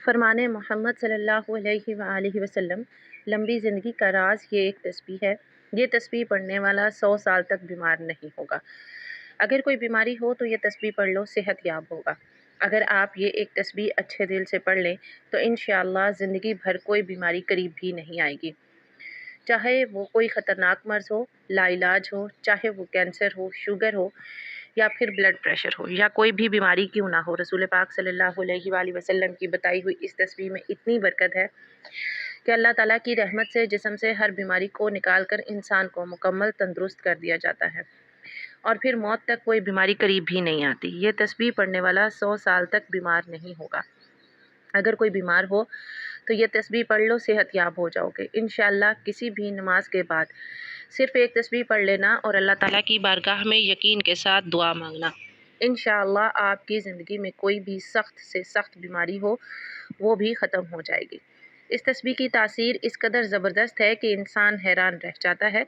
فرمان محمد صلی اللہ علیہ وآلہ وسلم لمبی زندگی کا راز یہ ایک تسبیح ہے۔ یہ تسبیح پڑھنے والا 100 سال تک بیمار نہیں ہوگا۔ اگر کوئی بیماری ہو تو یہ تسبیح پڑھ لو، صحت یاب ہوگا۔ اگر آپ یہ ایک تسبیح اچھے دل سے پڑھ لیں تو انشاءاللہ زندگی بھر کوئی بیماری قریب بھی نہیں آئے گی، چاہے وہ کوئی خطرناک مرض ہو، لا علاج ہو، چاہے وہ کینسر ہو، شوگر ہو یا پھر بلڈ پریشر ہو یا کوئی بھی بیماری کیوں نہ ہو۔ رسول پاک صلی اللہ علیہ وآلہ وسلم کی بتائی ہوئی اس تسبیح میں اتنی برکت ہے کہ اللہ تعالیٰ کی رحمت سے جسم سے ہر بیماری کو نکال کر انسان کو مکمل تندرست کر دیا جاتا ہے، اور پھر موت تک کوئی بیماری قریب بھی نہیں آتی۔ یہ تسبیح پڑھنے والا 100 سال تک بیمار نہیں ہوگا۔ اگر کوئی بیمار ہو تو یہ تسبیح پڑھ لو، صحت یاب ہو جاؤ گے انشاءاللہ۔ کسی بھی نماز کے بعد صرف ایک تسبیح پڑھ لینا اور اللہ تعالیٰ کی بارگاہ میں یقین کے ساتھ دعا مانگنا، انشاءاللہ آپ کی زندگی میں کوئی بھی سخت سے سخت بیماری ہو وہ بھی ختم ہو جائے گی۔ اس تسبیح کی تاثیر اس قدر زبردست ہے کہ انسان حیران رہ جاتا ہے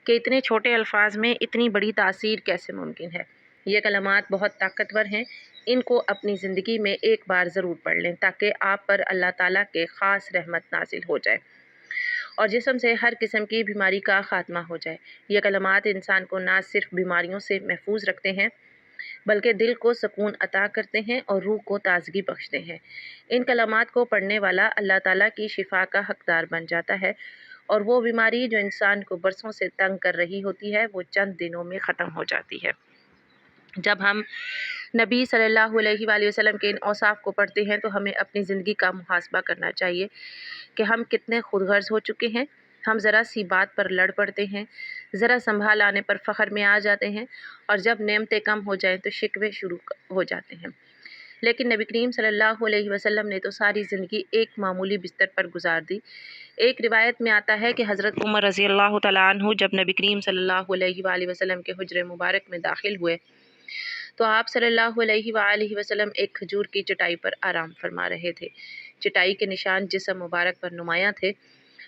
کہ اتنے چھوٹے الفاظ میں اتنی بڑی تاثیر کیسے ممکن ہے۔ یہ کلمات بہت طاقتور ہیں، ان کو اپنی زندگی میں ایک بار ضرور پڑھ لیں تاکہ آپ پر اللہ تعالیٰ کے خاص رحمت نازل ہو جائے اور جسم سے ہر قسم کی بیماری کا خاتمہ ہو جائے۔ یہ کلمات انسان کو نہ صرف بیماریوں سے محفوظ رکھتے ہیں بلکہ دل کو سکون عطا کرتے ہیں اور روح کو تازگی بخشتے ہیں۔ ان کلمات کو پڑھنے والا اللہ تعالیٰ کی شفا کا حقدار بن جاتا ہے اور وہ بیماری جو انسان کو برسوں سے تنگ کر رہی ہوتی ہے وہ چند دنوں میں ختم ہو جاتی ہے۔ جب ہم نبی صلی اللہ علیہ وآلہ وسلم کے ان اوصاف کو پڑھتے ہیں تو ہمیں اپنی زندگی کا محاسبہ کرنا چاہیے کہ ہم کتنے خود غرض ہو چکے ہیں۔ ہم ذرا سی بات پر لڑ پڑتے ہیں، ذرا سنبھال آنے پر فخر میں آ جاتے ہیں، اور جب نعمتیں کم ہو جائیں تو شکوے شروع ہو جاتے ہیں۔ لیکن نبی کریم صلی اللہ علیہ وسلم نے تو ساری زندگی ایک معمولی بستر پر گزار دی۔ ایک روایت میں آتا ہے کہ حضرت عمر رضی اللہ تعالیٰ عنہ جب نبی کریم صلی اللہ علیہ وآلہ وسلم کے حجرے مبارک میں داخل ہوئے تو آپ صلی اللہ علیہ وآلہ وسلم ایک کھجور کی چٹائی پر آرام فرما رہے تھے۔ چٹائی کے نشان جسم مبارک پر نمایاں تھے۔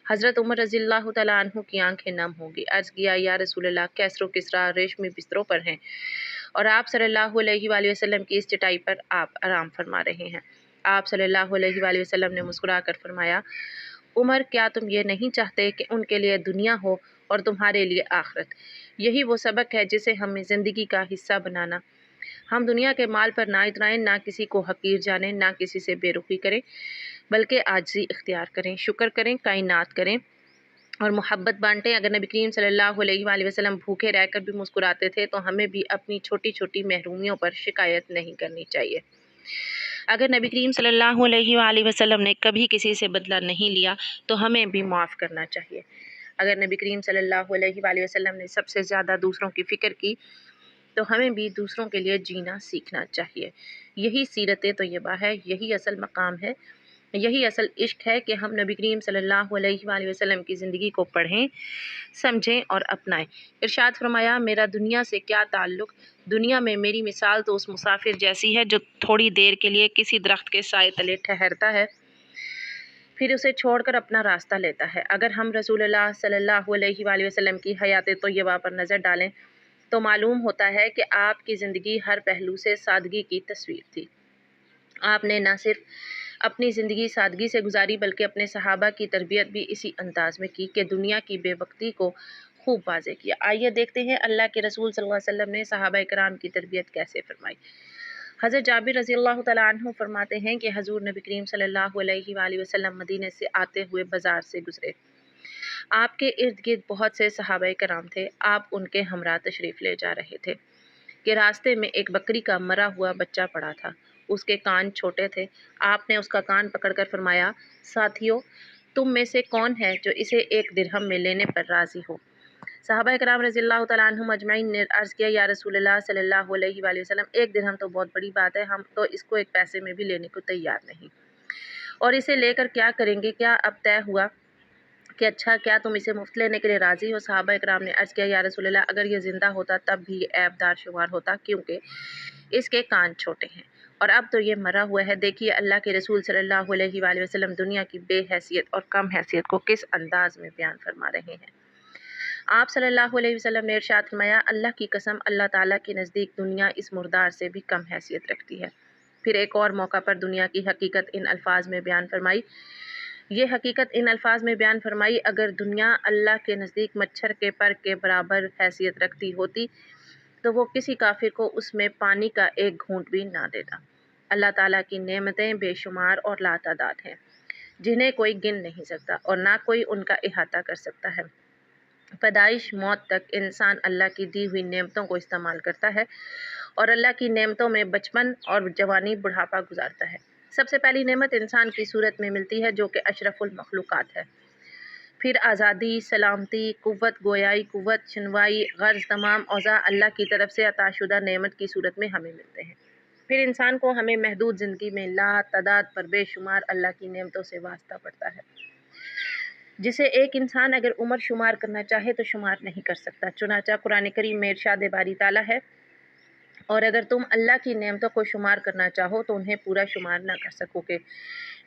حضرت عمر رضی اللہ تعالیٰ عنہ کی آنکھیں نم ہو گئی۔ عرض کیا، یا رسول اللہ، کیسر و کسریٰ ریشمی بستروں پر ہیں اور آپ صلی اللہ علیہ وآلہ وسلم کی اس چٹائی پر آپ آرام فرما رہے ہیں۔ آپ صلی اللہ علیہ وآلہ وسلم نے مسکرا کر فرمایا، عمر، کیا تم یہ نہیں چاہتے کہ ان کے لیے دنیا ہو اور تمہارے لیے آخرت؟ یہی وہ سبق ہے جسے ہمیں زندگی کا حصہ بنانا۔ ہم دنیا کے مال پر نہ اترائیں، نہ کسی کو حقیر جانیں، نہ کسی سے بے رخی کریں، بلکہ عاجزی اختیار کریں، شکر کریں، کائنات کریں اور محبت بانٹیں۔ اگر نبی کریم صلی اللہ علیہ وآلہ وسلم بھوکے رہ کر بھی مسکراتے تھے تو ہمیں بھی اپنی چھوٹی چھوٹی محرومیوں پر شکایت نہیں کرنی چاہیے۔ اگر نبی کریم صلی اللہ علیہ وآلہ وسلم نے کبھی کسی سے بدلہ نہیں لیا تو ہمیں بھی معاف کرنا چاہیے۔ اگر نبی کریم صلی اللہ علیہ وآلہ وسلم نے سب سے زیادہ دوسروں کی فکر کی تو ہمیں بھی دوسروں کے لیے جینا سیکھنا چاہیے۔ یہی سیرت طیبہ ہے، یہی اصل مقام ہے، یہی اصل عشق ہے کہ ہم نبی کریم صلی اللہ علیہ وآلہ وسلم کی زندگی کو پڑھیں، سمجھیں اور اپنائیں۔ ارشاد فرمایا، میرا دنیا سے کیا تعلق؟ دنیا میں میری مثال تو اس مسافر جیسی ہے جو تھوڑی دیر کے لیے کسی درخت کے سائے تلے ٹھہرتا ہے، پھر اسے چھوڑ کر اپنا راستہ لیتا ہے۔ اگر ہم رسول اللہ صلی اللہ علیہ وآلہ وسلم کی حیات طیبہ پر نظر ڈالیں تو معلوم ہوتا ہے کہ آپ کی زندگی ہر پہلو سے سادگی کی تصویر تھی۔ آپ نے نہ صرف اپنی زندگی سادگی سے گزاری بلکہ اپنے صحابہ کی تربیت بھی اسی انداز میں کی کہ دنیا کی بے وقتی کو خوب واضح کیا۔ آئیے دیکھتے ہیں اللہ کے رسول صلی اللہ علیہ وسلم نے صحابہ کرام کی تربیت کیسے فرمائی۔ حضرت جابر رضی اللہ تعالیٰ عنہ فرماتے ہیں کہ حضور نبی کریم صلی اللہ علیہ وآلہ وسلم مدینے سے آتے ہوئے بازار سے گزرے۔ آپ کے ارد گرد بہت سے صحابہ کرام تھے۔ آپ ان کے ہمراہ تشریف لے جا رہے تھے کہ راستے میں ایک بکری کا مرا ہوا بچہ پڑا تھا۔ اس کے کان چھوٹے تھے۔ آپ نے اس کا کان پکڑ کر فرمایا، ساتھیو، تم میں سے کون ہے جو اسے 1 درہم میں لینے پر راضی ہو؟ صحابہ کرام رضی اللہ تعالیٰ عنہم اجمعین نے عرض کیا، یا رسول اللہ صلی اللہ علیہ وآلہ وسلم، 1 درہم تو بہت بڑی بات ہے، ہم تو اس کو 1 پیسے میں بھی لینے کو تیار نہیں، اور اسے لے کر کیا کریں گے؟ کیا اب طے ہوا کہ اچھا، کیا تم اسے مفت لینے کے لیے راضی ہو؟ صحابہ کرام نے عرض کیا، یا رسول اللہ، اگر یہ زندہ ہوتا تب بھی یہ عیب دار شمار ہوتا کیونکہ اس کے کان چھوٹے ہیں، اور اب تو یہ مرا ہوا ہے۔ دیکھیے اللہ کے رسول صلی اللہ علیہ وآلہ وسلم دنیا کی بے حیثیت اور کم حیثیت کو کس انداز میں بیان فرما رہے ہیں۔ آپ صلی اللہ علیہ وسلم نے ارشاد فرمایا، اللہ کی قسم، اللہ تعالیٰ کے نزدیک دنیا اس مردار سے بھی کم حیثیت رکھتی ہے۔ پھر ایک اور موقع پر دنیا کی حقیقت ان الفاظ میں بیان فرمائی، یہ حقیقت ان الفاظ میں بیان فرمائی، اگر دنیا اللہ کے نزدیک مچھر کے پر کے برابر حیثیت رکھتی ہوتی تو وہ کسی کافر کو اس میں پانی کا ایک گھونٹ بھی نہ دیتا۔ اللہ تعالیٰ کی نعمتیں بے شمار اور لاتعداد ہیں، جنہیں کوئی گن نہیں سکتا اور نہ کوئی ان کا احاطہ کر سکتا ہے۔ پیدائش موت تک انسان اللہ کی دی ہوئی نعمتوں کو استعمال کرتا ہے اور اللہ کی نعمتوں میں بچپن اور جوانی بڑھاپا گزارتا ہے۔ سب سے پہلی نعمت انسان کی صورت میں ملتی ہے جو کہ اشرف المخلوقات ہے، پھر آزادی، سلامتی، قوت گویائی، قوت شنوائی، غرض تمام اوضاع اللہ کی طرف سے عطا شدہ نعمت کی صورت میں ہمیں ملتے ہیں۔ پھر انسان کو ہمیں محدود زندگی میں لا تعداد پر بے شمار اللہ کی نعمتوں سے واسطہ پڑتا ہے، جسے ایک انسان اگر عمر شمار کرنا چاہے تو شمار نہیں کر سکتا۔ چنانچہ قرآن کریم میں ارشاد باری تعالیٰ ہے، اور اگر تم اللہ کی نعمتوں کو شمار کرنا چاہو تو انہیں پورا شمار نہ کر سکو گے،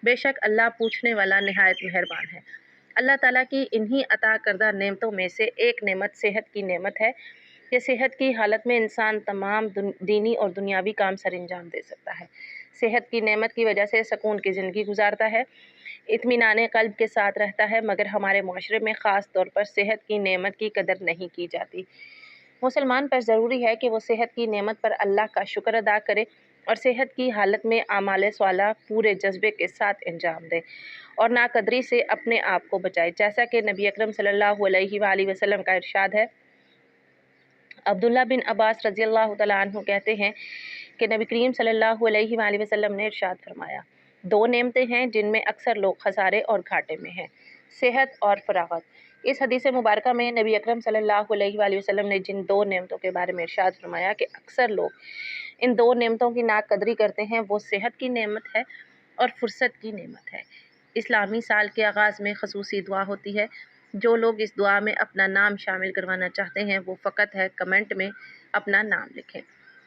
بے شک اللہ پوچھنے والا نہایت مہربان ہے۔ اللہ تعالیٰ کی انہی عطا کردہ نعمتوں میں سے ایک نعمت صحت کی نعمت ہے کہ صحت کی حالت میں انسان تمام دینی اور دنیاوی کام سر انجام دے سکتا ہے۔ صحت کی نعمت کی وجہ سے سکون کی زندگی گزارتا ہے، اطمینان قلب کے ساتھ رہتا ہے، مگر ہمارے معاشرے میں خاص طور پر صحت کی نعمت کی قدر نہیں کی جاتی۔ مسلمان پر ضروری ہے کہ وہ صحت کی نعمت پر اللہ کا شکر ادا کرے اور صحت کی حالت میں اعمال صالحہ پورے جذبے کے ساتھ انجام دے اور ناقدری سے اپنے آپ کو بچائے، جیسا کہ نبی اکرم صلی اللہ علیہ وآلہ وسلم کا ارشاد ہے۔ عبداللہ بن عباس رضی اللہ تعالیٰ عنہ کہتے ہیں کہ نبی کریم صلی اللہ علیہ وآلہ وسلم نے ارشاد فرمایا، دو نعمتیں ہیں جن میں اکثر لوگ خسارے اور گھاٹے میں ہیں، صحت اور فراغت۔ اس حدیث مبارکہ میں نبی اکرم صلی اللہ علیہ وآلہ وسلم نے جن دو نعمتوں کے بارے میں ارشاد فرمایا کہ اکثر لوگ ان دو نعمتوں کی ناقدری کرتے ہیں، وہ صحت کی نعمت ہے اور فرصت کی نعمت ہے۔ اسلامی سال کے آغاز میں خصوصی دعا ہوتی ہے، جو لوگ اس دعا میں اپنا نام شامل کروانا چاہتے ہیں وہ فقط کمنٹ میں اپنا نام لکھیں،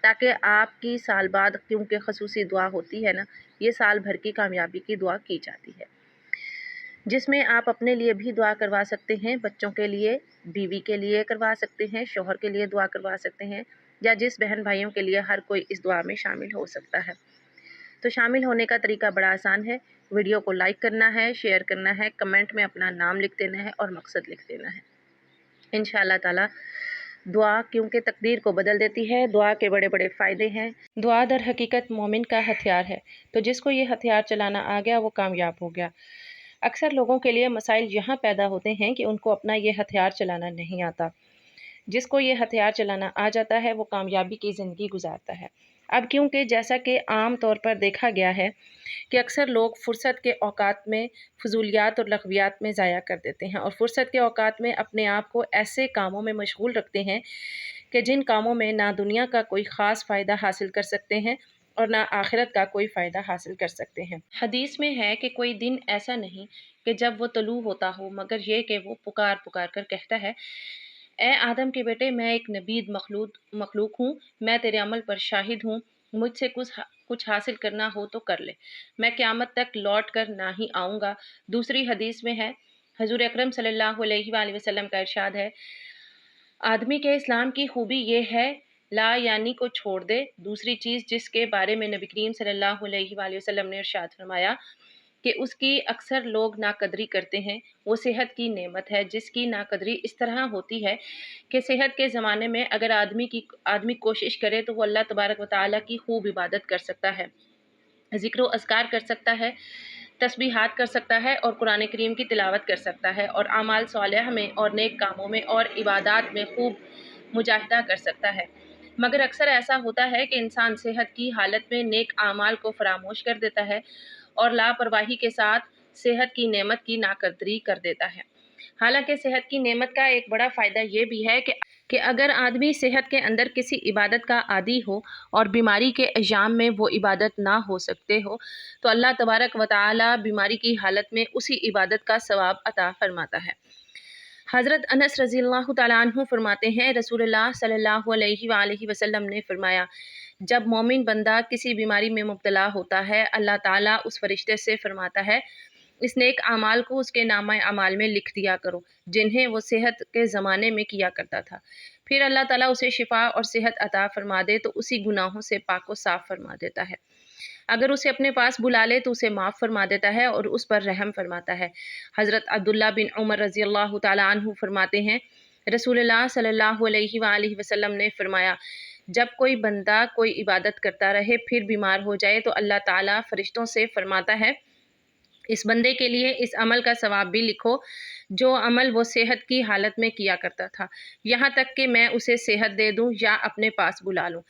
تاکہ آپ کی سال بعد، کیونکہ خصوصی دعا ہوتی ہے نا، یہ سال بھر کی کامیابی کی دعا کی جاتی ہے، جس میں آپ اپنے لیے بھی دعا کروا سکتے ہیں، بچوں کے لیے، بیوی کے لیے کروا سکتے ہیں، شوہر کے لیے دعا کروا سکتے ہیں، یا جس بہن بھائیوں کے لیے ہر کوئی اس دعا میں شامل ہو سکتا ہے۔ تو شامل ہونے کا طریقہ بڑا آسان ہے، ویڈیو کو لائک کرنا ہے، شیئر کرنا ہے، کمنٹ میں اپنا نام لکھ دینا ہے اور مقصد لکھ دینا ہے۔ انشاءاللہ تعالی دعا کیونکہ تقدیر کو بدل دیتی ہے، دعا کے بڑے بڑے فائدے ہیں۔ دعا در حقیقت مومن کا ہتھیار ہے، تو جس کو یہ ہتھیار چلانا آ گیا وہ کامیاب ہو گیا۔ اکثر لوگوں کے لیے مسائل یہاں پیدا ہوتے ہیں کہ ان کو اپنا یہ ہتھیار چلانا نہیں آتا۔ جس کو یہ ہتھیار چلانا آ جاتا ہے وہ کامیابی کی زندگی گزارتا ہے۔ اب کیونکہ جیسا کہ عام طور پر دیکھا گیا ہے کہ اکثر لوگ فرصت کے اوقات میں فضولیات اور لغویات میں ضائع کر دیتے ہیں، اور فرصت کے اوقات میں اپنے آپ کو ایسے کاموں میں مشغول رکھتے ہیں کہ جن کاموں میں نہ دنیا کا کوئی خاص فائدہ حاصل کر سکتے ہیں اور نہ آخرت کا کوئی فائدہ حاصل کر سکتے ہیں۔ حدیث میں ہے کہ کوئی دن ایسا نہیں کہ جب وہ طلوع ہوتا ہو مگر یہ کہ وہ پکار پکار کر کہتا ہے، اے آدم کے بیٹے، میں ایک نبید مخلوق ہوں، میں تیرے عمل پر شاہد ہوں، مجھ سے کچھ حاصل کرنا ہو تو کر لے، میں قیامت تک لوٹ کر نہ ہی آؤں گا۔ دوسری حدیث میں ہے، حضور اکرم صلی اللہ علیہ وآلہ وسلم کا ارشاد ہے، آدمی کے اسلام کی خوبی یہ ہے، لا یعنی کو چھوڑ دے۔ دوسری چیز جس کے بارے میں نبی کریم صلی اللہ علیہ وآلہ وسلم نے ارشاد فرمایا کہ اس کی اکثر لوگ ناقدری کرتے ہیں، وہ صحت کی نعمت ہے، جس کی ناقدری اس طرح ہوتی ہے کہ صحت کے زمانے میں اگر آدمی کوشش کرے تو وہ اللہ تبارک و تعالیٰ کی خوب عبادت کر سکتا ہے، ذکر و اذکار کر سکتا ہے، تسبیحات کر سکتا ہے اور قرآن کریم کی تلاوت کر سکتا ہے، اور اعمال صالحہ میں اور نیک کاموں میں اور عبادات میں خوب مجاہدہ کر سکتا ہے۔ مگر اکثر ایسا ہوتا ہے کہ انسان صحت کی حالت میں نیک اعمال کو فراموش کر دیتا ہے اور لاپرواہی کے ساتھ صحت کی نعمت کی ناقدری کر دیتا ہے۔ حالانکہ صحت کی نعمت کا ایک بڑا فائدہ یہ بھی ہے کہ اگر آدمی صحت کے اندر کسی عبادت کا عادی ہو اور بیماری کے ایام میں وہ عبادت نہ ہو سکتے ہو تو اللہ تبارک و تعالی بیماری کی حالت میں اسی عبادت کا ثواب عطا فرماتا ہے۔ حضرت انس رضی اللہ تعالیٰ عنہ فرماتے ہیں، رسول اللہ صلی اللہ علیہ وآلہ وسلم نے فرمایا، جب مومن بندہ کسی بیماری میں مبتلا ہوتا ہے، اللہ تعالیٰ اس فرشتے سے فرماتا ہے، اس نیک اعمال کو اس کے نامہ اعمال میں لکھ دیا کرو جنہیں وہ صحت کے زمانے میں کیا کرتا تھا۔ پھر اللہ تعالیٰ اسے شفا اور صحت عطا فرما دے تو اسی گناہوں سے پاک و صاف فرما دیتا ہے۔ اگر اسے اپنے پاس بلا لے تو اسے معاف فرما دیتا ہے اور اس پر رحم فرماتا ہے۔ حضرت عبداللہ بن عمر رضی اللہ تعالیٰ عنہ فرماتے ہیں، رسول اللہ صلی اللہ علیہ وآلہ وسلم نے فرمایا، جب کوئی بندہ کوئی عبادت کرتا رہے پھر بیمار ہو جائے تو اللہ تعالیٰ فرشتوں سے فرماتا ہے، اس بندے کے لیے اس عمل کا ثواب بھی لکھو جو عمل وہ صحت کی حالت میں کیا کرتا تھا، یہاں تک کہ میں اسے صحت دے دوں یا اپنے پاس بلا لوں۔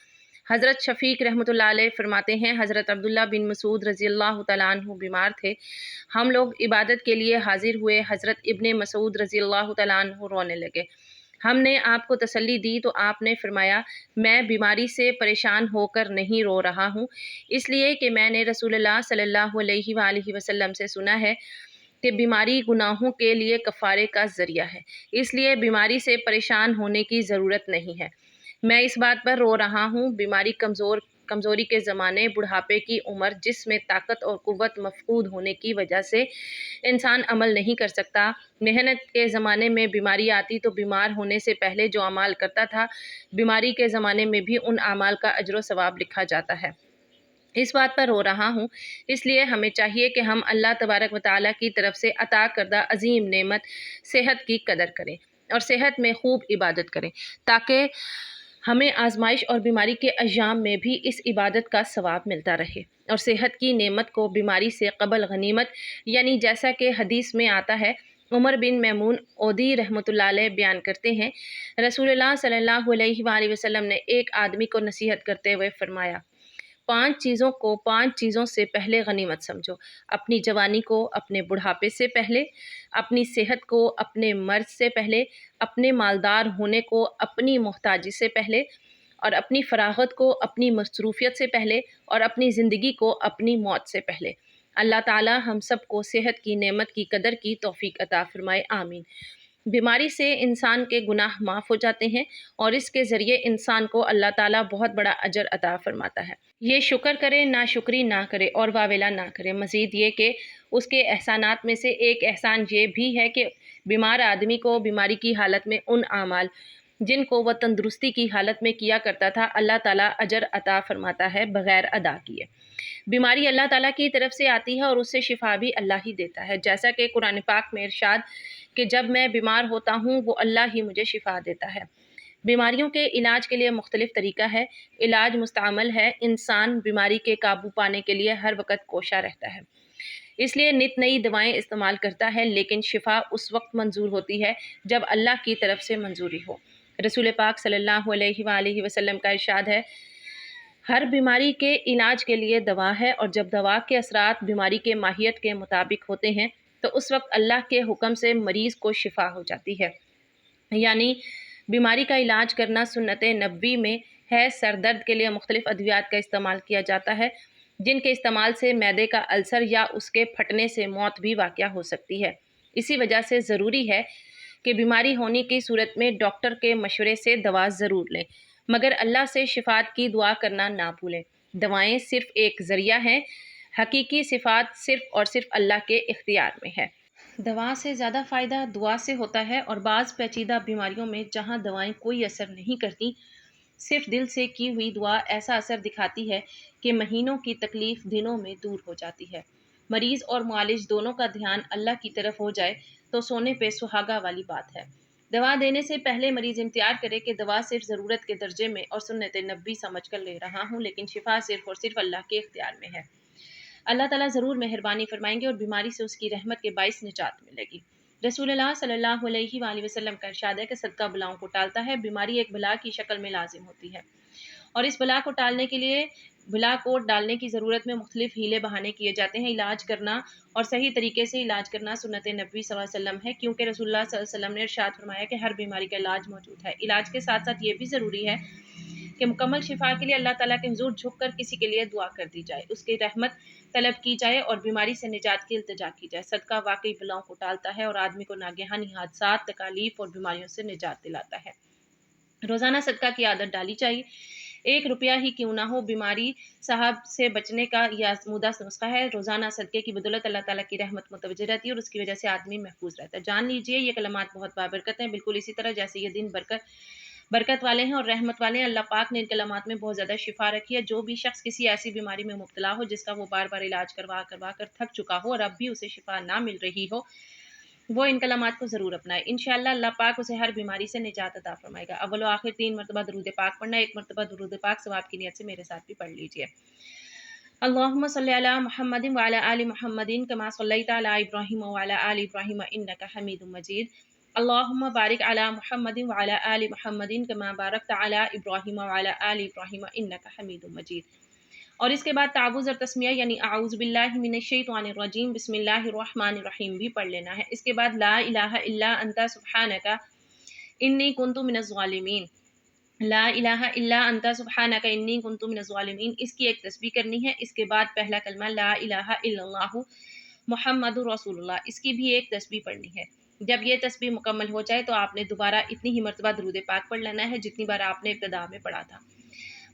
حضرت شفیق رحمۃ اللہ علیہ فرماتے ہیں، حضرت عبداللہ بن مسعود رضی اللہ تعالیٰ عنہ بیمار تھے، ہم لوگ عبادت کے لیے حاضر ہوئے، حضرت ابن مسعود رضی اللہ تعالیٰ عنہ رونے لگے، ہم نے آپ کو تسلی دی تو آپ نے فرمایا، میں بیماری سے پریشان ہو کر نہیں رو رہا ہوں، اس لیے کہ میں نے رسول اللہ صلی اللہ علیہ وآلہ وسلم سے سنا ہے کہ بیماری گناہوں کے لیے کفارے کا ذریعہ ہے، اس لیے بیماری سے پریشان ہونے کی ضرورت نہیں ہے۔ میں اس بات پر رو رہا ہوں، بیماری کمزوری کے زمانے، بڑھاپے کی عمر، جس میں طاقت اور قوت مفقود ہونے کی وجہ سے انسان عمل نہیں کر سکتا، محنت کے زمانے میں بیماری آتی تو بیمار ہونے سے پہلے جو اعمال کرتا تھا، بیماری کے زمانے میں بھی ان اعمال کا اجر و ثواب لکھا جاتا ہے۔ اس بات پر رو رہا ہوں، اس لیے ہمیں چاہیے کہ ہم اللہ تبارک و تعالیٰ کی طرف سے عطا کردہ عظیم نعمت صحت کی قدر کریں اور صحت میں خوب عبادت کریں، تاکہ ہمیں آزمائش اور بیماری کے ایام میں بھی اس عبادت کا ثواب ملتا رہے، اور صحت کی نعمت کو بیماری سے قبل غنیمت، یعنی جیسا کہ حدیث میں آتا ہے، عمر بن میمون اودی رحمۃ اللہ علیہ بیان کرتے ہیں، رسول اللہ صلی اللہ علیہ وآلہ وسلم نے ایک آدمی کو نصیحت کرتے ہوئے فرمایا، 5 چیزوں سے پہلے غنیمت سمجھو، اپنی جوانی کو اپنے بڑھاپے سے پہلے، اپنی صحت کو اپنے مرض سے پہلے، اپنے مالدار ہونے کو اپنی محتاجی سے پہلے، اور اپنی فراغت کو اپنی مصروفیت سے پہلے، اور اپنی زندگی کو اپنی موت سے پہلے۔ اللہ تعالی ہم سب کو صحت کی نعمت کی قدر کی توفیق عطا فرمائے، آمین۔ بیماری سے انسان کے گناہ معاف ہو جاتے ہیں اور اس کے ذریعے انسان کو اللہ تعالیٰ بہت بڑا اجر عطا فرماتا ہے۔ یہ شکر کرے، ناشکری نہ کرے اور واویلا نہ کرے۔ مزید یہ کہ اس کے احسانات میں سے ایک احسان یہ بھی ہے کہ بیمار آدمی کو بیماری کی حالت میں ان اعمال جن کو وہ تندرستی کی حالت میں کیا کرتا تھا، اللہ تعالیٰ اجر عطا فرماتا ہے بغیر ادا کیے۔ بیماری اللہ تعالیٰ کی طرف سے آتی ہے اور اس سے شفا بھی اللہ ہی دیتا ہے، جیسا کہ قرآن پاک میں ارشاد کہ جب میں بیمار ہوتا ہوں وہ اللہ ہی مجھے شفا دیتا ہے۔ بیماریوں کے علاج کے لیے مختلف طریقہ ہے، علاج مستعمل ہے، انسان بیماری کے قابو پانے کے لیے ہر وقت کوشاں رہتا ہے، اس لیے نت نئی دوائیں استعمال کرتا ہے، لیکن شفا اس وقت منظور ہوتی ہے جب اللہ کی طرف سے منظوری ہو۔ رسول پاک صلی اللہ علیہ وآلہ وسلم کا ارشاد ہے، ہر بیماری کے علاج کے لیے دوا ہے، اور جب دوا کے اثرات بیماری کے ماہیت کے مطابق ہوتے ہیں تو اس وقت اللہ کے حکم سے مریض کو شفا ہو جاتی ہے۔ یعنی بیماری کا علاج کرنا سنت نبوی میں ہے۔ سر درد کے لیے مختلف ادویات کا استعمال کیا جاتا ہے، جن کے استعمال سے معدے کا السر یا اس کے پھٹنے سے موت بھی واقع ہو سکتی ہے۔ اسی وجہ سے ضروری ہے کہ بیماری ہونے کی صورت میں ڈاکٹر کے مشورے سے دوا ضرور لیں، مگر اللہ سے شفاعت کی دعا کرنا نہ بھولیں۔ دوائیں صرف ایک ذریعہ ہیں، حقیقی صفات صرف اور صرف اللہ کے اختیار میں ہے۔ دوا سے زیادہ فائدہ دعا سے ہوتا ہے، اور بعض پیچیدہ بیماریوں میں جہاں دوائیں کوئی اثر نہیں کرتی، صرف دل سے کی ہوئی دعا ایسا اثر دکھاتی ہے کہ مہینوں کی تکلیف دنوں میں دور ہو جاتی ہے۔ مریض اور معالج دونوں کا دھیان اللہ کی طرف ہو جائے تو سونے پہ سہاگا والی بات ہے۔ دوا دینے سے پہلے مریض امتیاز کرے کہ دوا صرف ضرورت کے درجے میں اور سنت نبوی سمجھ کر لے رہا ہوں، لیکن شفا صرف اور صرف اللہ کے اختیار میں ہے۔ اللہ تعالیٰ ضرور مہربانی فرمائیں گے اور بیماری سے اس کی رحمت کے باعث نجات ملے گی۔ رسول اللہ صلی اللہ علیہ وآلہ وسلم کا ارشاد ہے کہ صدقہ بلاؤں کو ٹالتا ہے۔ بیماری ایک بلا کی شکل میں لازم ہوتی ہے، اور اس بلا کو ٹالنے کے لیے بلا کو ڈالنے کی ضرورت میں مختلف ہیلے بہانے کیے جاتے ہیں۔ علاج کرنا اور صحیح طریقے سے علاج کرنا سنت نبوی صلی اللہ علیہ وسلم ہے، کیونکہ رسول اللہ صلی اللہ علیہ وسلم نے ارشاد فرمایا کہ ہر بیماری کا علاج موجود ہے۔ علاج کے ساتھ ساتھ یہ بھی ضروری ہے کہ مکمل شفا کے لیے اللہ تعالیٰ کے حضور جھک کر کسی کے لیے دعا کر دی جائے، اس کی رحمت طلب کی جائے اور بیماری سے نجات کی التجا کی جائے۔ صدقہ واقعی بلاؤں کو ٹالتا ہے اور آدمی کو ناگہانی حادثات، تکالیف اور بیماریوں سے نجات دلاتا ہے۔ روزانہ صدقہ کی عادت ڈالی چاہیے، 1 روپیہ ہی کیوں نہ ہو۔ بیماری صاحب سے بچنے کا یہ آزمودہ نسخہ ہے۔ روزانہ صدقے کی بدولت اللہ تعالیٰ کی رحمت متوجہ رہتی ہے اور اس کی وجہ سے آدمی محفوظ رہتا ہے۔ جان لیجئے یہ کلمات بہت بابرکت ہیں، بالکل اسی طرح جیسے یہ دن برکت والے ہیں اور رحمت والے ہیں۔ اللہ پاک نے ان کلمات میں بہت زیادہ شفا رکھی ہے۔ جو بھی شخص کسی ایسی بیماری میں مبتلا ہو جس کا وہ بار بار علاج کروا کر تھک چکا ہو اور اب بھی اسے شفا نہ مل رہی ہو، وہ ان کلمات کو ضرور اپنائے۔ انشاءاللہ اللہ پاک اسے ہر بیماری سے نجات عطا فرمائے گا۔ اول و آخر 3 مرتبہ درود پاک پڑھنا، 1 مرتبہ درود پاک ثواب کی نیت سے میرے ساتھ بھی پڑھ لیجیے۔ اللہم صلی علی محمد وعلی آل محمد کما صلیت علی ابراہیم وعلی آل ابراہیم انک حمید مجید۔ اللہم بارک علی محمد وعلی آل محمد کما بارکت علی ابراہیم وعلی آل ابراہیم انک حمید مجید۔ اور اس کے بعد تعوذ اور تسمیہ یعنی اعوذ باللہ من الشیطان الرجیم بسم اللہ الرحمن الرحیم بھی پڑھ لینا ہے۔ اس کے بعد لا الہ الا انت سبحانک انی کنت من الظالمین، لا الہ الا انت سبحانک انی کنت من الظالمین، اس کی ایک تسبیح کرنی ہے۔ اس کے بعد پہلا کلمہ لا الہ الا اللہ محمد رسول اللہ، اس کی بھی ایک تسبیح پڑھنی ہے۔ جب یہ تسبیح مکمل ہو جائے تو آپ نے دوبارہ اتنی ہی مرتبہ درود پاک پڑھ لینا ہے جتنی بار آپ نے ابتدا میں پڑھا تھا۔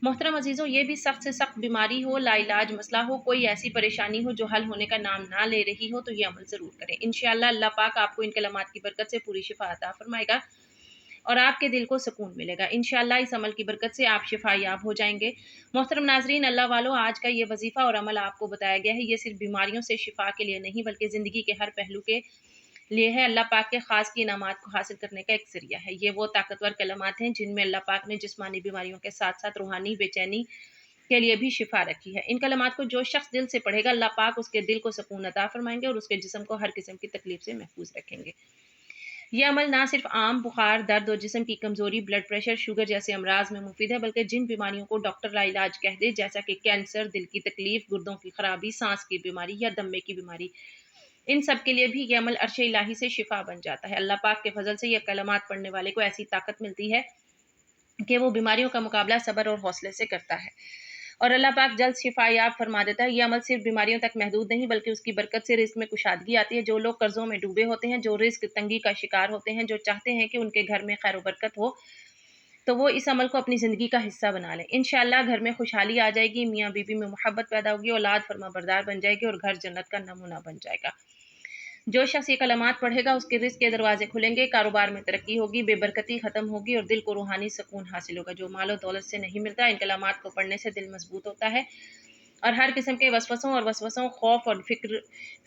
محترم عزیزوں، یہ بھی سخت سے سخت بیماری ہو، لا علاج مسئلہ ہو، کوئی ایسی پریشانی ہو جو حل ہونے کا نام نہ لے رہی ہو، تو یہ عمل ضرور کریں۔ انشاءاللہ اللہ پاک آپ کو ان کلمات کی برکت سے پوری شفا عطا فرمائے گا اور آپ کے دل کو سکون ملے گا۔ انشاءاللہ اس عمل کی برکت سے آپ شفا یاب ہو جائیں گے۔ محترم ناظرین، اللہ والو، آج کا یہ وظیفہ اور عمل آپ کو بتایا گیا ہے، یہ صرف بیماریوں سے شفا کے لیے نہیں بلکہ زندگی کے ہر پہلو کے لیے ہے۔ اللہ پاک کے خاص کی انعامات کو حاصل کرنے کا ایک ذریعہ ہے۔ یہ وہ طاقتور کلمات ہیں جن میں اللہ پاک نے جسمانی بیماریوں کے ساتھ ساتھ روحانی بے چینی کے لیے بھی شفا رکھی ہے۔ ان کلمات کو جو شخص دل سے پڑھے گا، اللہ پاک اس کے دل کو سکون عطا فرمائیں گے اور اس کے جسم کو ہر قسم کی تکلیف سے محفوظ رکھیں گے۔ یہ عمل نہ صرف عام بخار، درد اور جسم کی کمزوری، بلڈ پریشر، شوگر جیسے امراض میں مفید ہے بلکہ جن بیماریوں کو ڈاکٹر لا علاج کہہ دے جیسا کہ کینسر، دل کی تکلیف، گردوں کی خرابی، سانس کی بیماری یا دمے کی بیماری، ان سب کے لیے بھی یہ عمل عرش الہی سے شفا بن جاتا ہے۔ اللہ پاک کے فضل سے یہ کلمات پڑھنے والے کو ایسی طاقت ملتی ہے کہ وہ بیماریوں کا مقابلہ صبر اور حوصلے سے کرتا ہے اور اللہ پاک جلد شفا یاب فرما دیتا ہے۔ یہ عمل صرف بیماریوں تک محدود نہیں بلکہ اس کی برکت سے رزق میں کشادگی آتی ہے۔ جو لوگ قرضوں میں ڈوبے ہوتے ہیں، جو رزق تنگی کا شکار ہوتے ہیں، جو چاہتے ہیں کہ ان کے گھر میں خیر و برکت ہو، تو وہ اس عمل کو اپنی زندگی کا حصہ بنا لیں۔ انشاءاللہ گھر میں خوشحالی آ جائے گی، میاں بیوی میں محبت پیدا ہوگی، اولاد فرما بردار بن جائے گی اور گھر جنت کا نمونہ بن جائے گا۔ جو شخص یہ کلمات پڑھے گا اس کے رزق کے دروازے کھلیں گے، کاروبار میں ترقی ہوگی، بے برکتی ختم ہوگی اور دل کو روحانی سکون حاصل ہوگا جو مال و دولت سے نہیں ملتا۔ ان کلمات کو پڑھنے سے دل مضبوط ہوتا ہے اور ہر قسم کے وسوسوں، خوف اور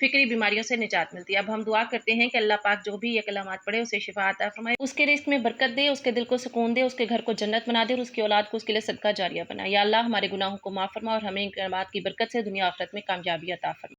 فکری بیماریوں سے نجات ملتی ہے۔ اب ہم دعا کرتے ہیں کہ اللہ پاک جو بھی یہ کلمات پڑھے اسے شفا عطا فرمائے، اس کے رزق میں برکت دے، اس کے دل کو سکون دے، اس کے گھر کو جنت بنا دے اور اس کی اولاد کو اس کے لیے صدقہ جاریہ بنائے۔ یا اللہ ہمارے گناہوں کو معاف فرما اور ہمیں ان کلمات کی برکت سے دنیا آخرت میں کامیابی عطا فرما۔